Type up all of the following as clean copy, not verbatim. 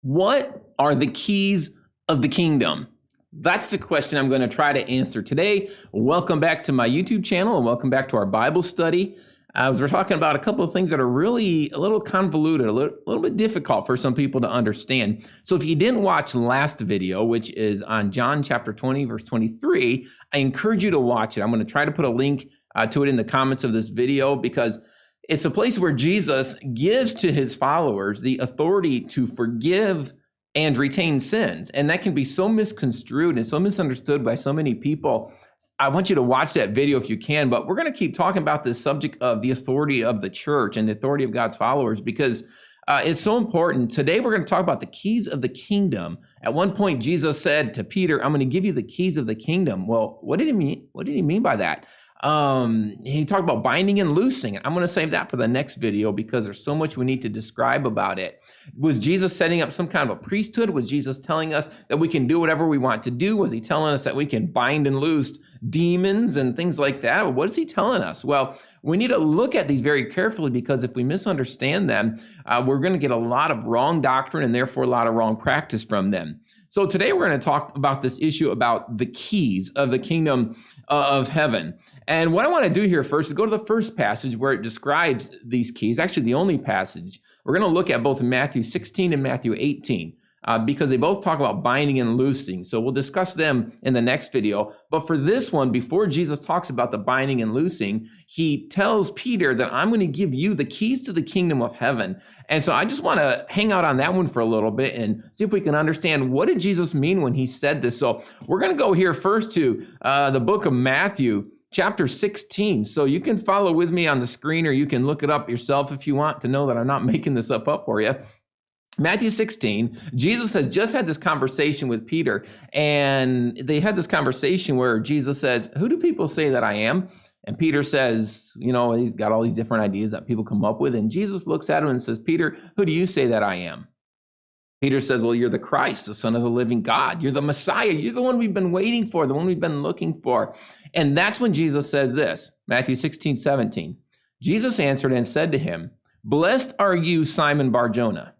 What are the keys of the kingdom? That's the question I'm going to try to answer today. Welcome back to my YouTube channel and welcome back to our Bible study. As we're talking about a couple of things that are really a little convoluted, a little bit difficult for some people to understand. So if you didn't watch last video, which is on John chapter 20, verse 23, I encourage you to watch it. I'm going to try to put a link to it in the comments of this video because it's a place where Jesus gives to his followers the authority to forgive and retain sins. And that can be so misconstrued and so misunderstood by so many people. I want you to watch that video if you can, but we're going to keep talking about this subject of the authority of the church and the authority of God's followers because it's so important. Today, we're going to talk about the keys of the kingdom. At one point, Jesus said to Peter, I'm going to give you the keys of the kingdom. Well, what did he mean? What did he mean by that? He talked about binding and loosing. I'm going to save that for the next video because there's so much we need to describe about it. Was Jesus setting up some kind of a priesthood? Was Jesus telling us that we can do whatever we want to do? Was he telling us that we can bind and loose demons and things like that? What is he telling us? Well, we need to look at these very carefully because if we misunderstand them, we're going to get a lot of wrong doctrine and therefore a lot of wrong practice from them. So today we're going to talk about this issue about the keys of the kingdom of heaven. And what I want to do here first is go to the first passage where it describes these keys, actually the only passage. We're going to look at both Matthew 16 and Matthew 18 because they both talk about binding and loosing. So we'll discuss them in the next video. But for this one, before Jesus talks about the binding and loosing, he tells Peter that I'm going to give you the keys to the kingdom of heaven. And so I just want to hang out on that one for a little bit and see if we can understand what did Jesus mean when he said this. So we're going to go here first to the book of Matthew, chapter 16. So you can follow with me on the screen or you can look it up yourself if you want to know that I'm not making this up for you. Matthew 16, Jesus has just had this conversation with Peter, and they had this conversation where Jesus says, who do people say that I am? And Peter says, you know, he's got all these different ideas that people come up with. And Jesus looks at him and says, Peter, who do you say that I am? Peter says, well, you're the Christ, the Son of the living God. You're the Messiah. You're the one we've been waiting for, the one we've been looking for. And that's when Jesus says this, Matthew 16, 17. Jesus answered and said to him, blessed are you, Simon Bar-Jonah.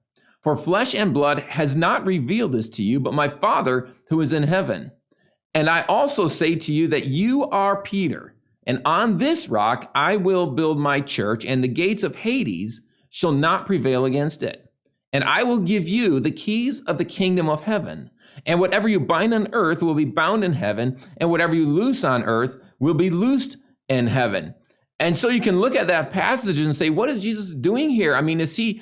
For flesh and blood has not revealed this to you, but my Father who is in heaven. And I also say to you that you are Peter, and on this rock I will build my church, and the gates of Hades shall not prevail against it. And I will give you the keys of the kingdom of heaven. And whatever you bind on earth will be bound in heaven, and whatever you loose on earth will be loosed in heaven. And so you can look at that passage and say, what is Jesus doing here? I mean, is he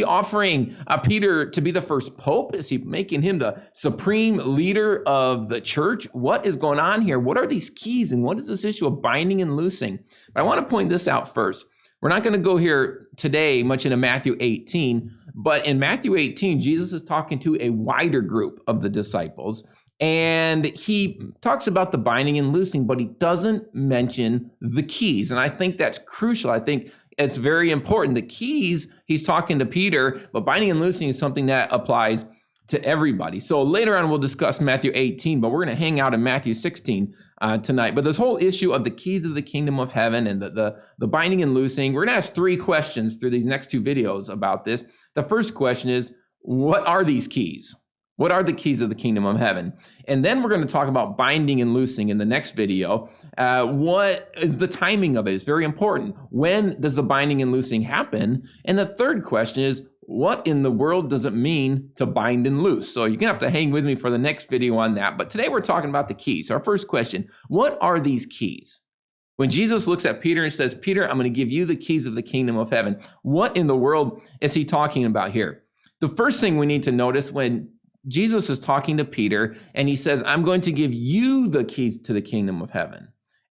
offering Peter to be the first pope? Is he making him the supreme leader of the church? What is going on here? What are these keys? And what is this issue of binding and loosing? But I want to point this out first. We're not going to go here today much into Matthew 18, but in Matthew 18, Jesus is talking to a wider group of the disciples. And he talks about the binding and loosing, but he doesn't mention the keys. And I think that's crucial. I think it's very important. The keys, he's talking to Peter, but binding and loosing is something that applies to everybody. So later on, we'll discuss Matthew 18, but we're going to hang out in Matthew 16 tonight. But this whole issue of the keys of the kingdom of heaven and the binding and loosing, we're going to ask three questions through these next two videos about this. The first question is, what are these keys? What are the keys of the kingdom of heaven? And then we're going to talk about binding and loosing in the next video. What is the timing of it? It's very important. When does the binding and loosing happen? And the third question is, what in the world does it mean to bind and loose? So you're going to have to hang with me for the next video on that. But today we're talking about the keys. So our first question, what are these keys? When Jesus looks at Peter and says, Peter, I'm going to give you the keys of the kingdom of heaven. What in the world is he talking about here? The first thing we need to notice when Jesus is talking to Peter and he says, I'm going to give you the keys to the kingdom of heaven.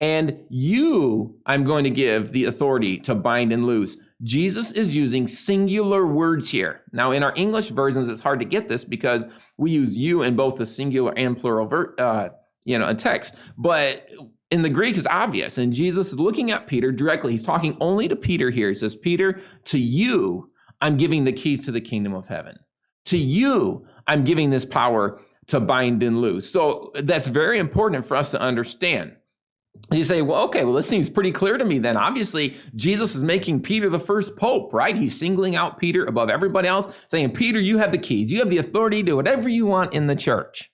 And you, I'm going to give the authority to bind and loose. Jesus is using singular words here. Now, in our English versions, it's hard to get this because we use you in both the singular and plural a text. But in the Greek, it's obvious. And Jesus is looking at Peter directly. He's talking only to Peter here. He says, Peter, to you, I'm giving the keys to the kingdom of heaven. To you, I'm giving this power to bind and loose. So that's very important for us to understand. You say, well, okay, well, this seems pretty clear to me then. Obviously, Jesus is making Peter the first pope, right? He's singling out Peter above everybody else, saying, Peter, you have the keys. You have the authority to do whatever you want in the church.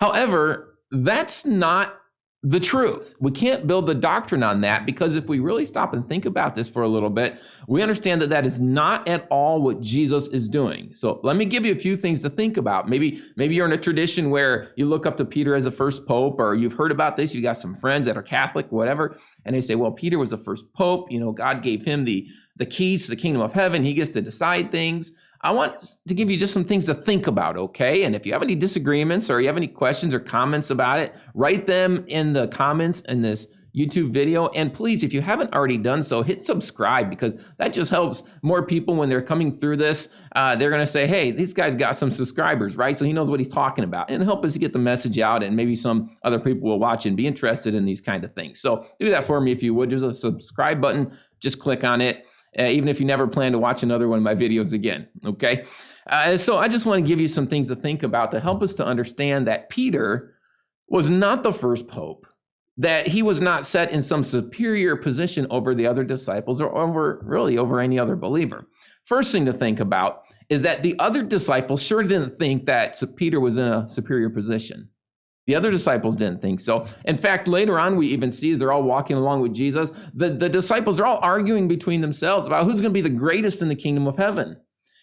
However, that's not the truth. We can't build the doctrine on that, because if we really stop and think about this for a little bit, we understand that that is not at all what Jesus is doing. So let me give you a few things to think about. Maybe you're in a tradition where you look up to Peter as the first pope, or you've heard about this. You got some friends that are Catholic, whatever, and they say, well, Peter was the first pope. You know, God gave him the keys to the kingdom of heaven. He gets to decide things. I want to give you just some things to think about, okay? And if you have any disagreements or you have any questions or comments about it, write them in the comments in this YouTube video. And please, if you haven't already done so, hit subscribe, because that just helps more people when they're coming through this. They're going to say, hey, this guy's got some subscribers, right? So he knows what he's talking about, and help us get the message out, and maybe some other people will watch and be interested in these kind of things. So do that for me if you would. There's a subscribe button. Just click on it. Even if you never plan to watch another one of my videos again, okay? So I just want to give you some things to think about to help us to understand that Peter was not the first pope, that he was not set in some superior position over the other disciples or over any other believer. First thing to think about is that the other disciples sure didn't think that Peter was in a superior position. The other disciples didn't think so. In fact, later on, we even see as they're all walking along with Jesus, the disciples are all arguing between themselves about who's going to be the greatest in the kingdom of heaven.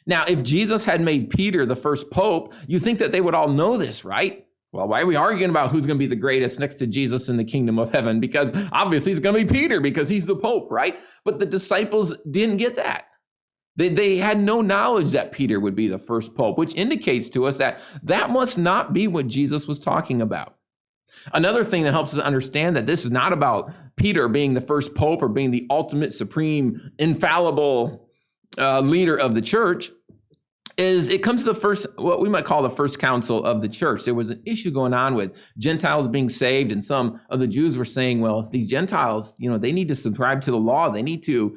Now, if Jesus had made Peter the first pope, you think that they would all know this, right? Well, why are we arguing about who's going to be the greatest next to Jesus in the kingdom of heaven? Because obviously it's going to be Peter, because he's the pope, right? But the disciples didn't get that. They had no knowledge that Peter would be the first pope, which indicates to us that that must not be what Jesus was talking about. Another thing that helps us understand that this is not about Peter being the first pope or being the ultimate, supreme, infallible leader of the church is it comes to the first, what we might call the first council of the church. There was an issue going on with Gentiles being saved, and some of the Jews were saying, well, these Gentiles, they need to subscribe to the law. They need to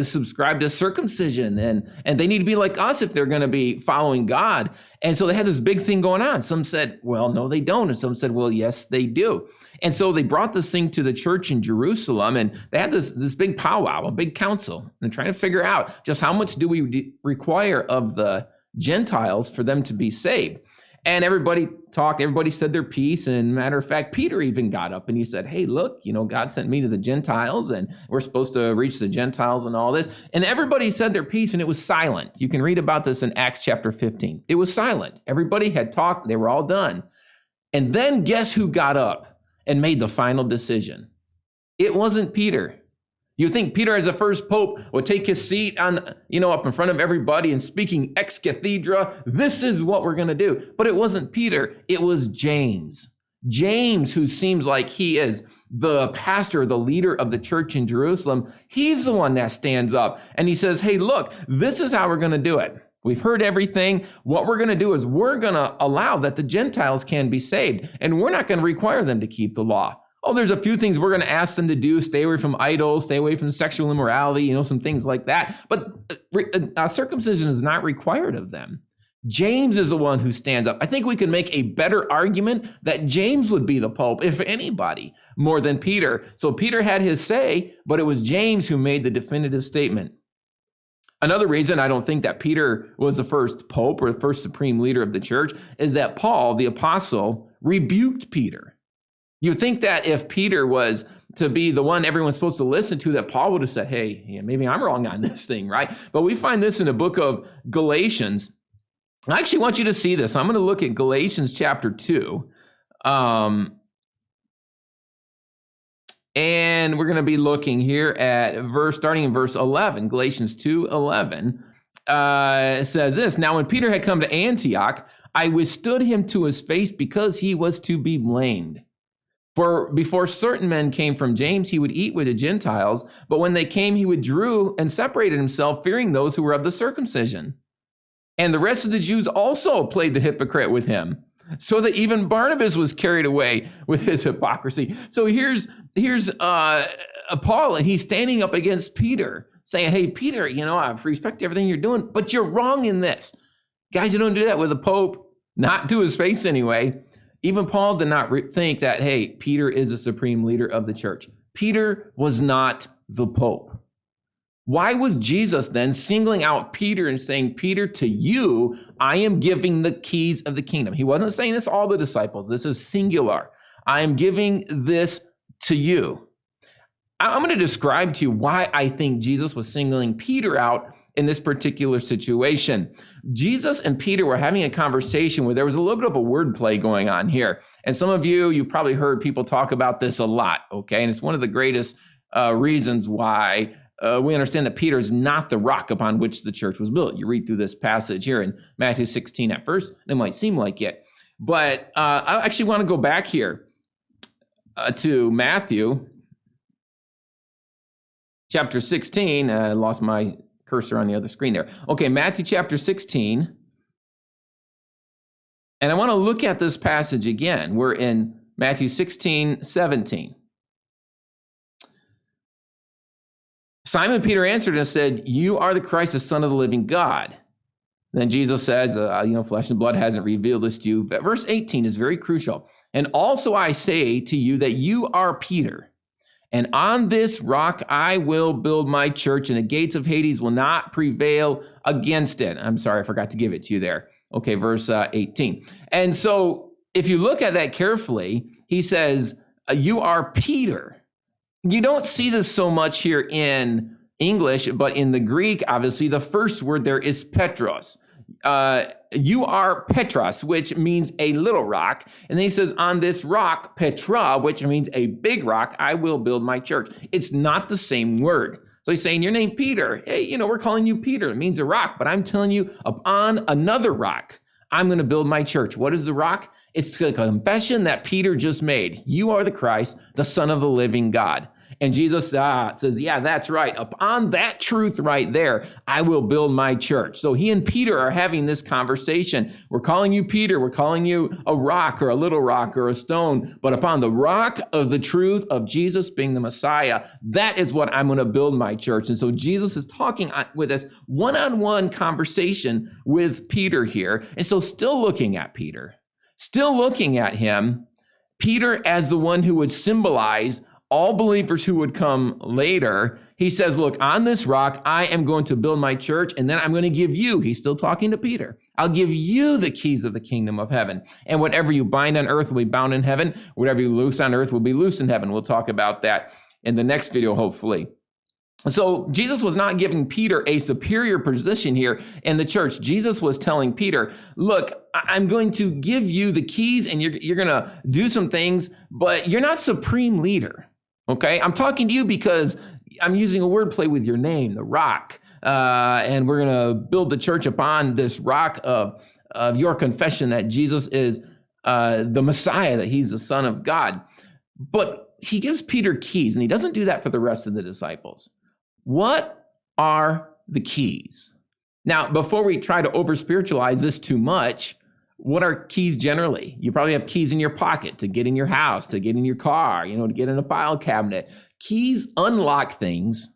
subscribe to circumcision, and they need to be like us if they're going to be following God. And so they had this big thing going on. Some said, well, no, they don't. And some said, well, yes, they do. And so they brought this thing to the church in Jerusalem, and they had this big powwow, a big council, and trying to figure out just how much do we require of the Gentiles for them to be saved. And everybody talked, everybody said their piece. And matter of fact, Peter even got up and he said, hey, look, God sent me to the Gentiles, and we're supposed to reach the Gentiles and all this. And everybody said their piece, and it was silent. You can read about this in Acts chapter 15. It was silent. Everybody had talked. They were all done. And then guess who got up and made the final decision? It wasn't Peter. You think Peter, as the first pope, would take his seat on, up in front of everybody and speaking ex cathedra, this is what we're going to do. But it wasn't Peter. It was James. James, who seems like he is the pastor, the leader of the church in Jerusalem. He's the one that stands up and he says, hey, look, this is how we're going to do it. We've heard everything. What we're going to do is we're going to allow that the Gentiles can be saved, and we're not going to require them to keep the law. Oh, there's a few things we're going to ask them to do. Stay away from idols, stay away from sexual immorality, some things like that. But circumcision is not required of them. James is the one who stands up. I think we can make a better argument that James would be the pope, if anybody, more than Peter. So Peter had his say, but it was James who made the definitive statement. Another reason I don't think that Peter was the first pope or the first supreme leader of the church is that Paul, the apostle, rebuked Peter. You think that if Peter was to be the one everyone's supposed to listen to, that Paul would have said, hey, maybe I'm wrong on this thing, right? But we find this in the book of Galatians. I actually want you to see this. I'm going to look at Galatians chapter 2. And we're going to be looking here at starting in verse 11, Galatians 2:11. It says this, now when Peter had come to Antioch, I withstood him to his face because he was to be blamed. For before certain men came from James, he would eat with the Gentiles, but when they came, he withdrew and separated himself, fearing those who were of the circumcision. And the rest of the Jews also played the hypocrite with him, so that even Barnabas was carried away with his hypocrisy. So here's Paul, and he's standing up against Peter, saying, hey, Peter, I respect everything you're doing, but you're wrong in this. Guys, you don't do that with the Pope, not to his face anyway. Even Paul did not think that, hey, Peter is the supreme leader of the church. Peter was not the Pope. Why was Jesus then singling out Peter and saying, Peter, to you, I am giving the keys of the kingdom? He wasn't saying this to all the disciples. This is singular. I am giving this to you. I'm going to describe to you why I think Jesus was singling Peter out in this particular situation. Jesus and Peter were having a conversation where there was a little bit of a wordplay going on here. And some of you've probably heard people talk about this a lot, okay? And it's one of the greatest reasons why we understand that Peter is not the rock upon which the church was built. You read through this passage here in Matthew 16 at first, it might seem like it. But I actually want to go back here to Matthew chapter 16. I lost my cursor on the other screen there. Okay, Matthew chapter 16. And I want to look at this passage again. We're in Matthew 16, 17. Simon Peter answered and said, you are the Christ, the Son of the living God. Then Jesus says, flesh and blood hasn't revealed this to you. But verse 18 is very crucial. And also I say to you that you are Peter, and on this rock I will build my church, and the gates of Hades will not prevail against it. I'm sorry, I forgot to give it to you there. Okay, verse 18. And so if you look at that carefully, he says, you are Peter. You don't see this so much here in English, but in the Greek, obviously, the first word there is Petros. You are Petros, which means a little rock. And then he says, on this rock, Petra, which means a big rock, I will build my church. It's not the same word. So he's saying, your name Peter. Hey, we're calling you Peter. It means a rock, but I'm telling you, upon another rock, I'm going to build my church. What is the rock? It's the confession that Peter just made. You are the Christ, the Son of the living God. And Jesus says, yeah, that's right. Upon that truth right there, I will build my church. So he and Peter are having this conversation. We're calling you Peter. We're calling you a rock or a little rock or a stone. But upon the rock of the truth of Jesus being the Messiah, that is what I'm going to build my church. And so Jesus is talking with this one-on-one conversation with Peter here. And so still looking at Peter, still looking at him, Peter as the one who would symbolize all believers who would come later. He says, look, on this rock, I am going to build my church, and then I'm going to give you, he's still talking to Peter, I'll give you the keys of the kingdom of heaven. And whatever you bind on earth will be bound in heaven. Whatever you loose on earth will be loosed in heaven. We'll talk about that in the next video, hopefully. So Jesus was not giving Peter a superior position here in the church. Jesus was telling Peter, look, I'm going to give you the keys, and you're going to do some things, but you're not supreme leader. Okay, I'm talking to you because I'm using a wordplay with your name, the rock, and we're going to build the church upon this rock of your confession that Jesus is the Messiah, that he's the Son of God. But he gives Peter keys, and he doesn't do that for the rest of the disciples. What are the keys? Now, before we try to over-spiritualize this too much, what are keys generally? You probably have keys in your pocket to get in your house, to get in your car, to get in a file cabinet. Keys unlock things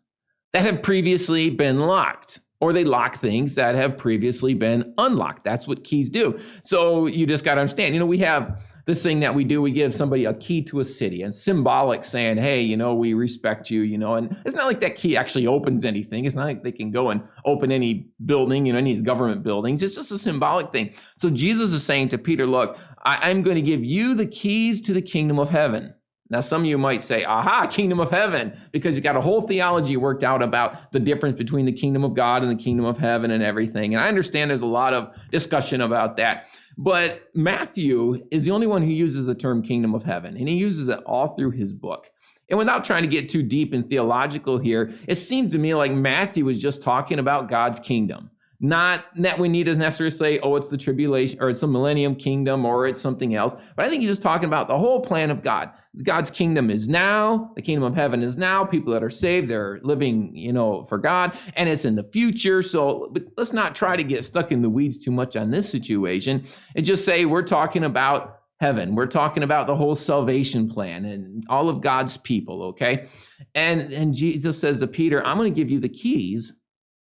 that have previously been locked, or they lock things that have previously been unlocked. That's what keys do. So you just got to understand, we have this thing that we do. We give somebody a key to a city, and symbolic saying, hey, we respect you, and it's not like that key actually opens anything. It's not like they can go and open any building, any government buildings. It's just a symbolic thing. So Jesus is saying to Peter, look, I'm going to give you the keys to the kingdom of heaven. Now, some of you might say, aha, kingdom of heaven, because you've got a whole theology worked out about the difference between the kingdom of God and the kingdom of heaven and everything. And I understand there's a lot of discussion about that. But Matthew is the only one who uses the term kingdom of heaven, and he uses it all through his book. And without trying to get too deep and theological here, it seems to me like Matthew is just talking about God's kingdom. Not that we need to necessarily say, oh, it's the tribulation, or it's the millennium kingdom, or it's something else. But I think he's just talking about the whole plan of God. God's kingdom is now. The kingdom of heaven is now. People that are saved, they're living, for God, and it's in the future. So but let's not try to get stuck in the weeds too much on this situation and just say we're talking about heaven. We're talking about the whole salvation plan and all of God's people, okay? And Jesus says to Peter, I'm going to give you the keys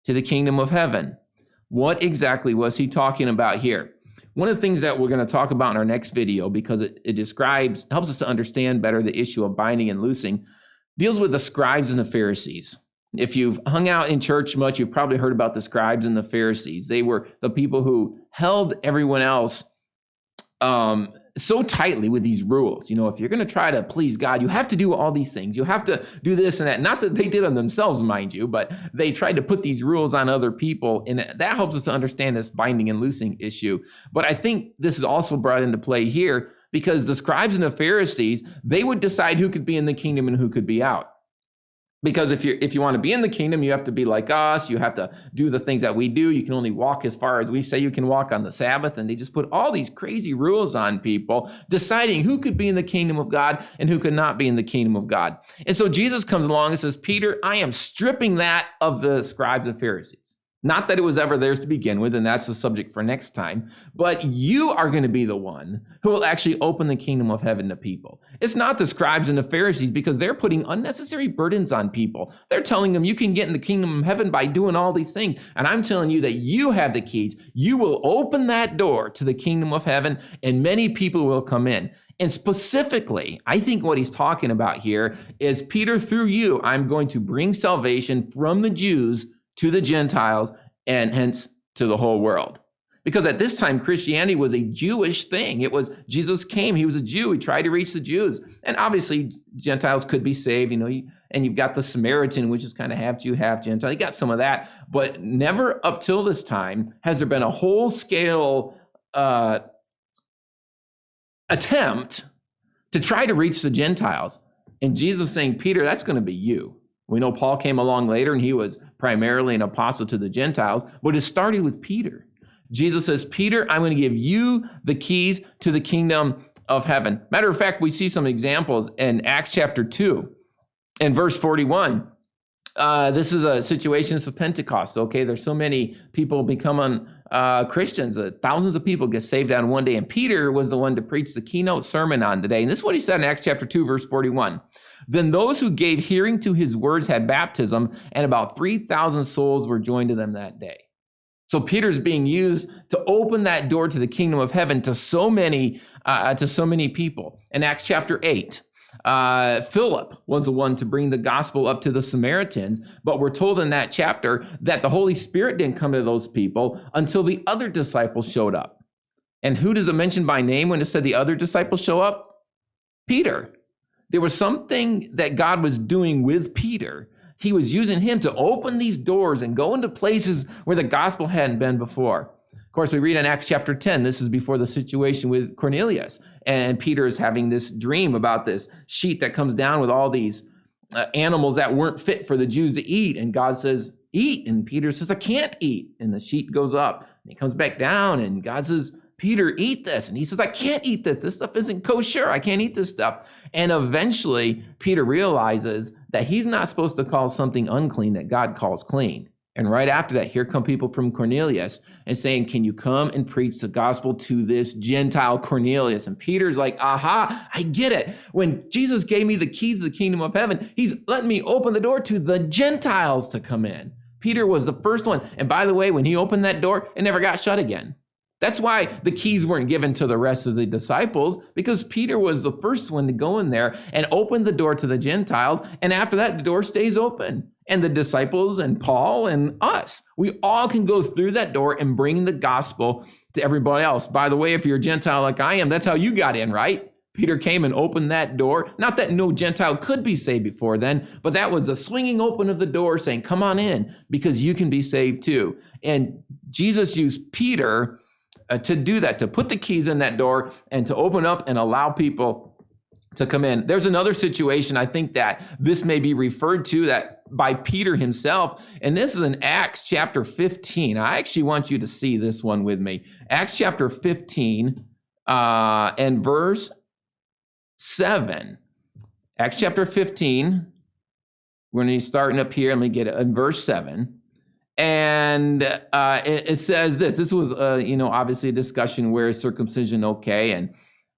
to the kingdom of heaven. What exactly was he talking about here? one of the things that we're going to talk about in our next video, because it helps us to understand better the issue of binding and loosing, deals with the scribes and the Pharisees. If you've hung out in church much, you've probably heard about the scribes and the Pharisees. They were the people who held everyone else so tightly with these rules. You know, if you're going to try to please God, you have to do all these things. You have to do this and that. Not that they did them themselves, mind you, but they tried to put these rules on other people. And that helps us to understand this binding and loosing issue. But I think this is also brought into play here because the scribes and the Pharisees, they would decide who could be in the kingdom and who could be out. Because if you want to be in the kingdom, you have to be like us. You have to do the things that we do. You can only walk as far as we say you can walk on the Sabbath. And they just put all these crazy rules on people, deciding who could be in the kingdom of God and who could not be in the kingdom of God. And so Jesus comes along and says, Peter, I am stripping that of the scribes and Pharisees. Not that it was ever theirs to begin with, and that's the subject for next time, but you are going to be the one who will actually open the kingdom of heaven to people. It's not the scribes and the Pharisees because they're putting unnecessary burdens on people. They're telling them you can get in the kingdom of heaven by doing all these things. And I'm telling you that you have the keys. You will open that door to the kingdom of heaven and many people will come in. And specifically, I think what he's talking about here is, Peter, through you, I'm going to bring salvation from the Jews to the Gentiles, and hence to the whole world. Because at this time, Christianity was a Jewish thing. It was, Jesus came, he was a Jew, he tried to reach the Jews. And obviously, Gentiles could be saved, and you've got the Samaritan, which is kind of half Jew, half Gentile. You got some of that, but never up till this time has there been a whole-scale attempt to try to reach the Gentiles. And Jesus saying, Peter, that's going to be you. We know Paul came along later and he was primarily an apostle to the Gentiles, but it started with Peter. Jesus says, Peter, I'm going to give you the keys to the kingdom of heaven. Matter of fact, we see some examples in Acts chapter 2 and verse 41. This is a situation of Pentecost, okay? There's so many people becoming Christians. Thousands of people get saved on one day. And Peter was the one to preach the keynote sermon on today. And this is what he said in Acts chapter 2, verse 41. Then those who gave hearing to his words had baptism, and about 3,000 souls were joined to them that day. So Peter's being used to open that door to the kingdom of heaven to so many people. In Acts chapter 8, Philip was the one to bring the gospel up to the Samaritans, but we're told in that chapter that the Holy Spirit didn't come to those people until the other disciples showed up. And who does it mention by name when it said the other disciples show up? Peter. There was something that God was doing with Peter. He was using him to open these doors and go into places where the gospel hadn't been before. Of course, we read in Acts chapter 10, this is before the situation with Cornelius. And Peter is having this dream about this sheet that comes down with all these animals that weren't fit for the Jews to eat. And God says, eat. And Peter says, I can't eat. And the sheet goes up and it comes back down. And God says, Peter, eat this. And he says, I can't eat this. This stuff isn't kosher. I can't eat this stuff. And eventually, Peter realizes that he's not supposed to call something unclean that God calls clean. And right after that, here come people from Cornelius and saying, can you come and preach the gospel to this Gentile Cornelius? And Peter's like, aha, I get it. When Jesus gave me the keys to the kingdom of heaven, he's letting me open the door to the Gentiles to come in. Peter was the first one. And by the way, when he opened that door, it never got shut again. That's why the keys weren't given to the rest of the disciples, because Peter was the first one to go in there and open the door to the Gentiles. And after that, the door stays open. And the disciples and Paul and us, we all can go through that door and bring the gospel to everybody else. By the way, if you're a Gentile like I am, that's how you got in, right? Peter came and opened that door. Not that no Gentile could be saved before then, but that was a swinging open of the door saying, come on in, because you can be saved too. And Jesus used Peter to do that, to put the keys in that door and to open up and allow people to come in. There's another situation I think that this may be referred to that by Peter himself, and this is in Acts chapter 15. I actually want you to see this one with me. Acts chapter 15 and verse 7. Acts chapter 15, we're going to be starting up here. Let me get it in verse 7. And it says this. This was, obviously a discussion where is circumcision okay? And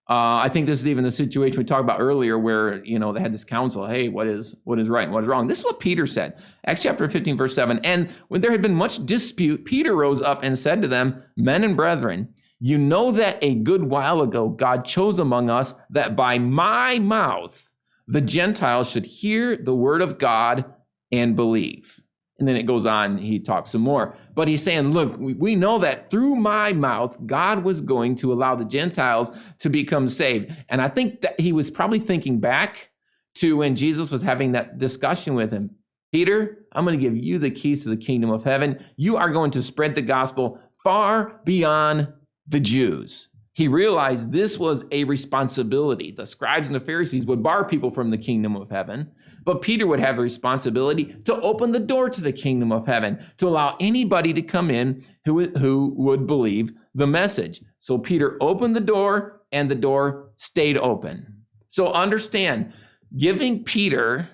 I think this is even the situation we talked about earlier where, they had this council. Hey, what is right and what is wrong? This is what Peter said. Acts chapter 15, verse 7. And when there had been much dispute, Peter rose up and said to them, men and brethren, You know that a good while ago God chose among us that by my mouth the Gentiles should hear the word of God and believe. And then it goes on, he talks some more. But he's saying, look, we know that through my mouth, God was going to allow the Gentiles to become saved. And I think that he was probably thinking back to when Jesus was having that discussion with him. Peter, I'm going to give you the keys to the kingdom of heaven. You are going to spread the gospel far beyond the Jews. He realized this was a responsibility. The scribes and the Pharisees would bar people from the kingdom of heaven, but Peter would have the responsibility to open the door to the kingdom of heaven, to allow anybody to come in who would believe the message. So Peter opened the door and the door stayed open. So understand, giving Peter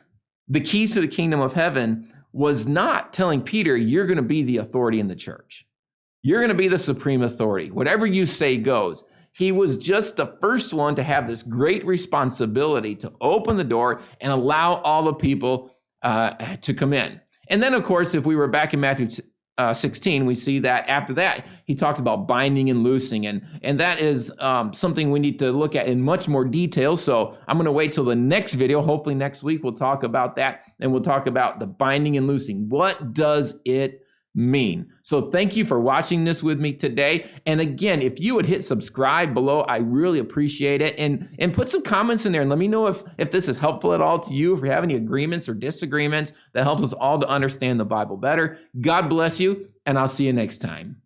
the keys to the kingdom of heaven was not telling Peter, you're going to be the authority in the church. You're going to be the supreme authority. Whatever you say goes. He was just the first one to have this great responsibility to open the door and allow all the people to come in. And then, of course, if we were back in Matthew 16, we see that after that, he talks about binding and loosing. And that is something we need to look at in much more detail. So I'm going to wait till the next video. Hopefully next week we'll talk about that. And we'll talk about the binding and loosing. What does it mean? So thank you for watching this with me today. And again, if you would hit subscribe below, I really appreciate it. And put some comments in there and let me know if this is helpful at all to you, if you have any agreements or disagreements that helps us all to understand the Bible better. God bless you, and I'll see you next time.